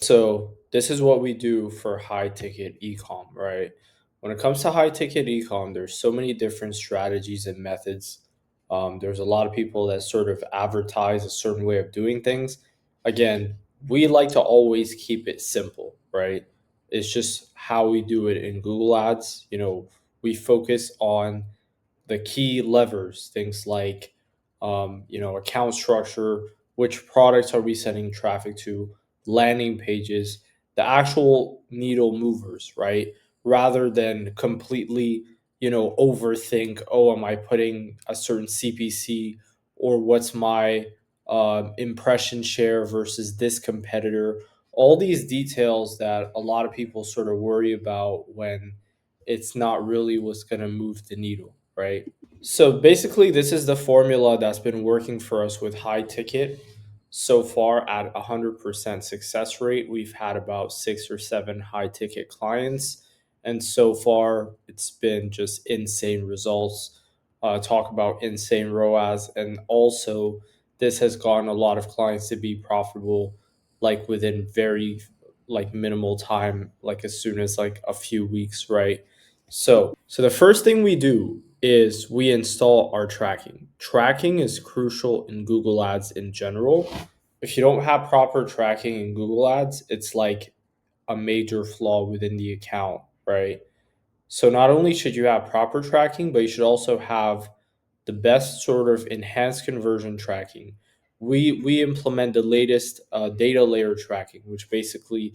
So this is what we do for high ticket ecom, right? When it comes to high ticket ecom, there's so many different strategies and methods. There's a lot of people that sort of advertise a certain way of doing things. Again, we like to always keep it simple, right? It's just how we do it in Google Ads. We focus on the key levers, things like account structure, which products are we sending traffic to, landing pages, the actual needle movers, right? Rather than completely, overthink, oh, am I putting a certain CPC, or what's my impression share versus this competitor? All these details that a lot of people sort of worry about when it's not really what's going to move the needle, right? So basically, this is the formula that's been working for us with high ticket so far at 100% success rate. We've had about 6 or 7 high ticket clients, and so far it's been just insane results. Talk about insane ROAS, and also this has gotten a lot of clients to be profitable, like within very like minimal time, like as soon as like a few weeks, right? So the first thing we do is we install our tracking. Tracking is crucial in Google Ads in general. If you don't have proper tracking in Google Ads, it's like a major flaw within the account, right? So not only should you have proper tracking, but you should also have the best sort of enhanced conversion tracking. We implement the latest data layer tracking, which basically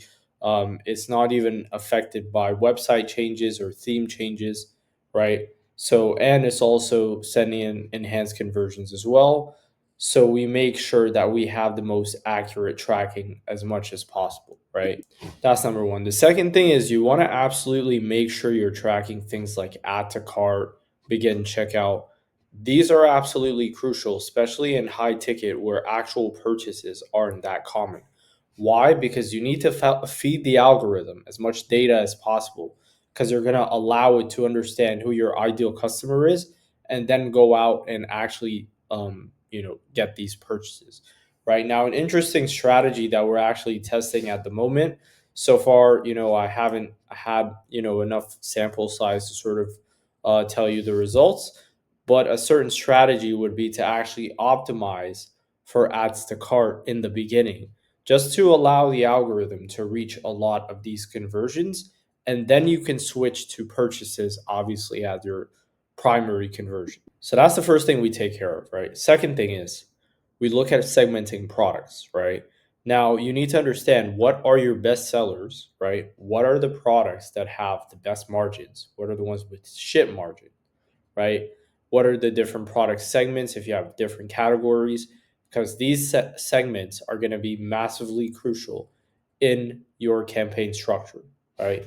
is not even affected by website changes or theme changes, right? So and it's also sending in enhanced conversions as well. So we make sure that we have the most accurate tracking as much as possible, right? That's number one. The second thing is you want to absolutely make sure you're tracking things like add to cart, begin checkout. These are absolutely crucial, especially in high ticket where actual purchases aren't that common. Why? Because you need to feed the algorithm as much data as possible because you're going to allow it to understand who your ideal customer is and then go out and actually get these purchases. Right now, an interesting strategy that we're actually testing at the moment. So far, I haven't had enough sample size to sort of tell you the results, but a certain strategy would be to actually optimize for ads to cart in the beginning, just to allow the algorithm to reach a lot of these conversions. And then you can switch to purchases, obviously, as your primary conversion. So that's the first thing we take care of, right? Second thing is we look at segmenting products, right? Now, you need to understand what are your best sellers, right? What are the products that have the best margins? What are the ones with shit margin, right? What are the different product segments if you have different categories? Because these segments are going to be massively crucial in your campaign structure, right?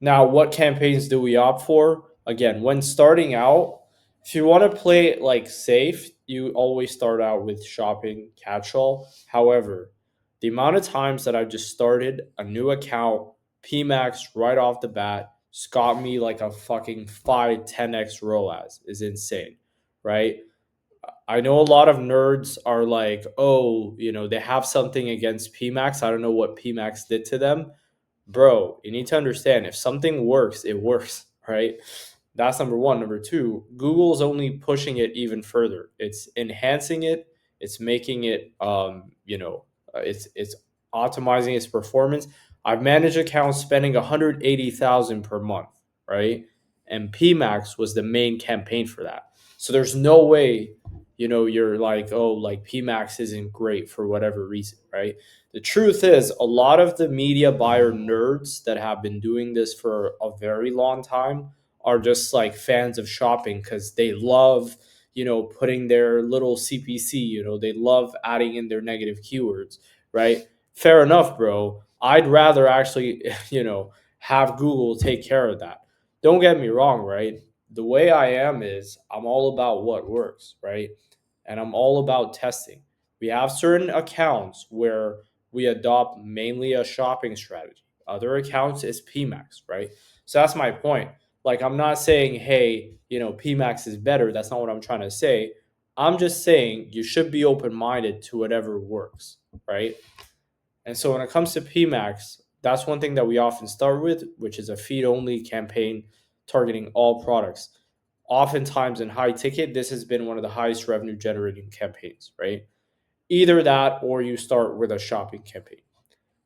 Now, what campaigns do we opt for? Again, when starting out, if you want to play it like safe, you always start out with shopping catch-all. However, the amount of times that I've just started a new account, PMax right off the bat, got me like a fucking 5-10x ROAS is insane, right? I know a lot of nerds are like, oh, they have something against PMax. I don't know what PMax did to them. Bro, you need to understand if something works, it works, right? That's number one. Number two, Google's only pushing it even further. It's enhancing it. It's making it, it's optimizing its performance. I've managed accounts spending 180,000 per month, right? And PMax was the main campaign for that. So there's no way, you're like, oh, like PMax isn't great for whatever reason, right? The truth is, a lot of the media buyer nerds that have been doing this for a very long time are just like fans of shopping because they love, putting their little CPC, they love adding in their negative keywords, right? Fair enough, bro. I'd rather actually, have Google take care of that. Don't get me wrong, right? The way I am is I'm all about what works, right? And I'm all about testing. We have certain accounts where we adopt mainly a shopping strategy. Other accounts is PMax, right? So that's my point. Like I'm not saying, hey, PMax is better. That's not what I'm trying to say. I'm just saying you should be open minded to whatever works, right? And so when it comes to PMax, that's one thing that we often start with, which is a feed only campaign targeting all products. Oftentimes in high ticket, this has been one of the highest revenue generating campaigns, right? Either that or you start with a shopping campaign.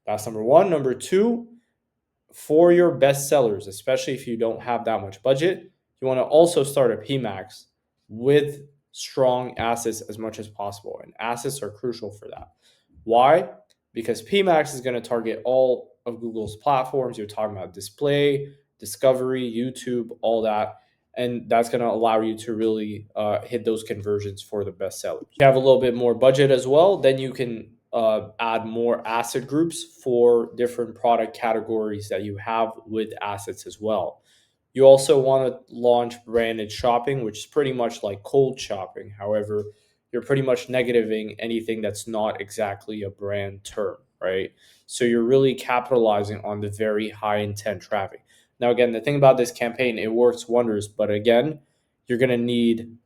That's number one. Number two, for your best sellers, especially if you don't have that much budget, you want to also start a PMax with strong assets as much as possible. And assets are crucial for that. Why? Because PMax is going to target all of Google's platforms. You're talking about display, discovery, YouTube, all that. And that's going to allow you to really hit those conversions for the best sellers. If you have a little bit more budget as well, then you can add more asset groups for different product categories that you have with assets as well. You also want to launch branded shopping, which is pretty much like cold shopping. However, you're pretty much negativing anything that's not exactly a brand term, right? So you're really capitalizing on the very high intent traffic. Now, again, the thing about this campaign, it works wonders, but again, you're going to need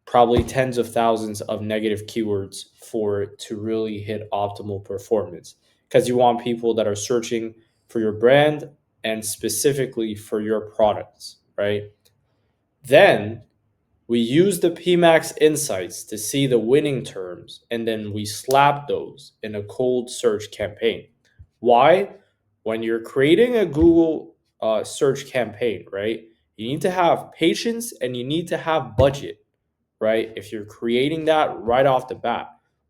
probably tens of thousands of negative keywords for it to really hit optimal performance because you want people that are searching for your brand and specifically for your products, right? Then we use the PMax insights to see the winning terms and then we slap those in a cold search campaign. Why? When you're creating a Google search campaign, right? You need to have patience and you need to have budget, right? If you're creating that right off the bat.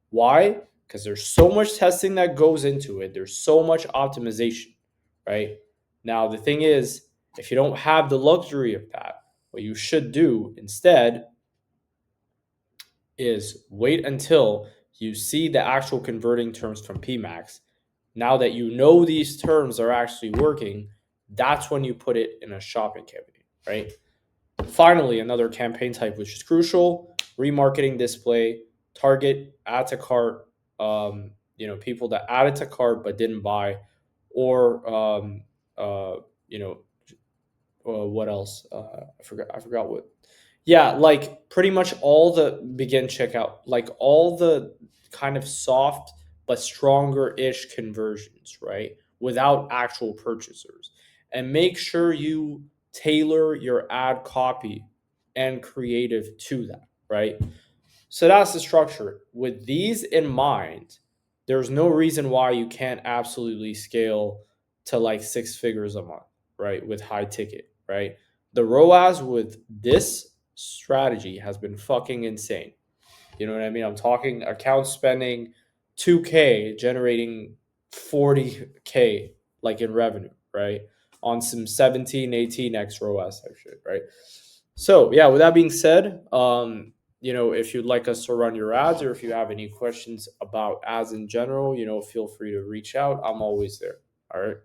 Why? Because there's so much testing that goes into it. There's so much optimization, right? Now, the thing is, if you don't have the luxury of that, what you should do instead is wait until you see the actual converting terms from PMax. Now that you know these terms are actually working, that's when you put it in a shopping campaign, right? Finally, another campaign type which is crucial: remarketing display, target add to cart. People that added to cart but didn't buy, or uh, you know, what else? I forgot what. Yeah, like pretty much all the begin checkout, like all the kind of soft but stronger ish conversions, right? Without actual purchasers. And make sure you tailor your ad copy and creative to that, right? So that's the structure. With these in mind, there's no reason why you can't absolutely scale to like six figures a month, right? With high ticket, right? The ROAS with this strategy has been fucking insane. You know what I mean? I'm talking accounts spending 2K, generating 40K like in revenue, right? On some 17, 18x ROAS type shit, right? So yeah, with that being said, if you'd like us to run your ads or if you have any questions about ads in general, feel free to reach out. I'm always there. All right.